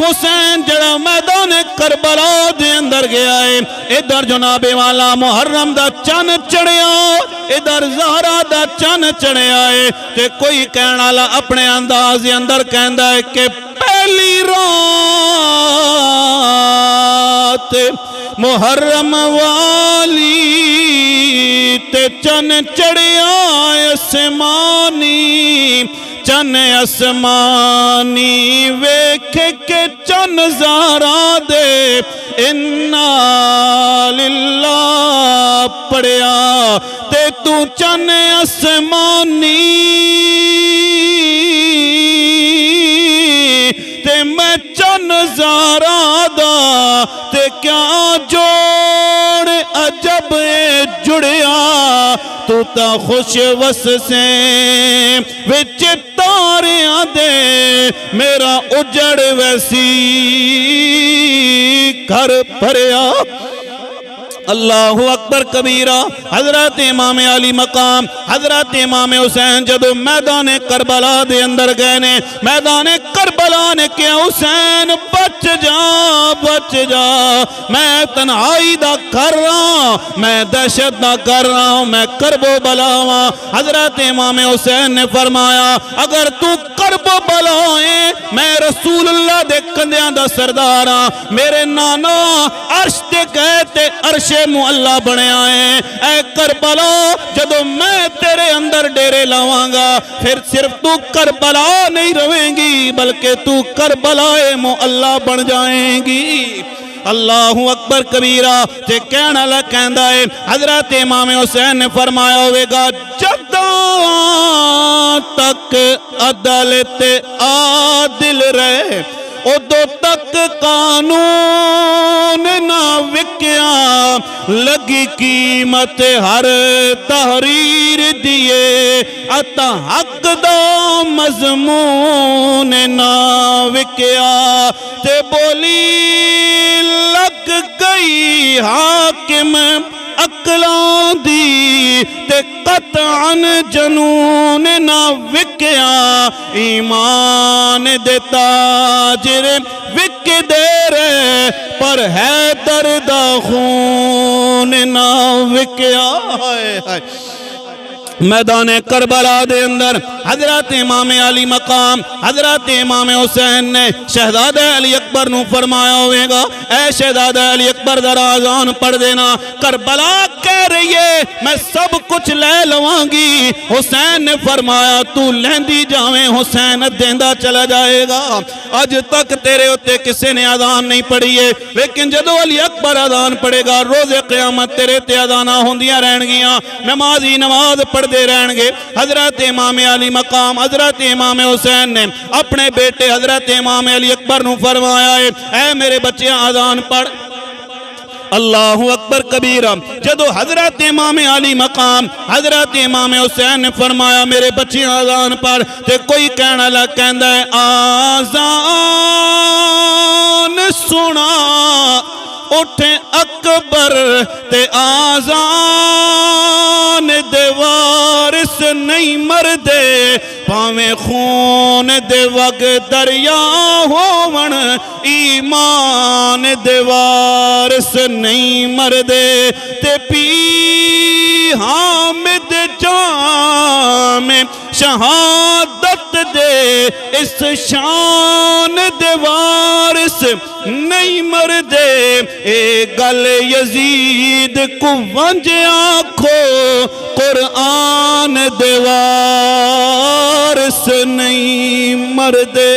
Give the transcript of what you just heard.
حسین جڑا میدان کربلا دے اندر گیا ہے، ادھر جناب والا محرم دا چن چڑھیا، ادھر زہرا دا چن چڑھیا ہے، تے کوئی کہنا لا اپنے انداز اندر کہندا ہے کہ پہلی رات محرم والی تے چن چڑھیا اسمانی، چن اسمانی ویکھ کے چن زہرا دے انا للہ پڑھیا، تے تو چن اسمانی تے میں چن زہرا دا، تے کیا جوڑ عجب جڑیا، تو تا خوش وس سے وچ تاریاں دے میرا اجڑ ویسی گھر بھریا۔ اللہ اکبر کبیرہ۔ حضرت امام علی مقام حضرت امام حسین جدو میدان کربلا دے اندر گئے نے، میدان کربلا نے کیا حسین بچ جا، میں تنہائی دا کر رہا، میں دہشت دا کر رہا ہوں، میں کرب و بلاواں۔ حضرت امام حسین نے فرمایا اگر تو کرب و بلائیں میں رسول اللہ دے کندیاں دا سردار ہاں، میرے نانا عرش تے گئے تے عرش معلّہ بنے آئے، اے کربلا جدو میں تیرے اندر ڈیرے لاواں گا پھر صرف تو کربلا نہیں رویں گی بلکہ تو کربلا معلّہ بن جائیں گی۔ اللہ اکبر کبیرہ۔ تے کہنا لگ کہندا ہے حضرت امام حسین نے فرمایا ہوئے گا جدوں تک عدالت عادل رہے ادو تک قانون نہ وکیا، لگی قیمت ہر تحریر دیے اتا حق دا مضمون نہ وکیا، تے بولی لگ گئی حاکم اقلاں دی تے قطعاً جنون نہ وکیا، ایمان دے تاجر وک دے رہے پر حیدر دا خون نہ وکیا۔ میدان کربلا دے اندر حضرت امام علی مقام حضرت امام حسین نے شہزادہ علی اکبر نو فرمایا ہوئے گا اے شہزادہ علی اکبر ذرا اذان پڑھ دینا، کربلا کہہ رہی ہے میں سب کچھ لے لواں گی۔ حسین نے فرمایا تو لیندی جاویں حسین دیندہ چلا جائے گا، آج تک تیرے ہوتے کسے نے اذان نہیں پڑھی ہے، لیکن جدو علی اکبر اذان پڑھے گا روز قیامت تیرے تے اذانہ ہوندیاں رہن گیاں، نمازی نماز پڑھ دے رہن گے۔ حضرت امام علی مقام حضرت امام حسین نے اپنے بیٹے حضرت امام علی اکبر نو فرمایا ہے اے میرے بچیاں اذان پڑھ۔ اللہ اکبر کبیرہ۔ جدو حضرت امام علی مقام حضرت امام حسین نے فرمایا میرے بچیاں اذان پڑھ، تے کوئی کہنا لگ کہندا ہے آذان سنا اٹھے اکبر تے آذان دے وارث نہیں مردے، پاویں خون دے وگ دریا ہون ایمان دے وارث نہیں مردے، تے پی حامد جام شہادت دے اس شان دے وارث نہیں مردے، اے گل یزید کو ونج آنکھو قرآن دے وارث نہیں مردے۔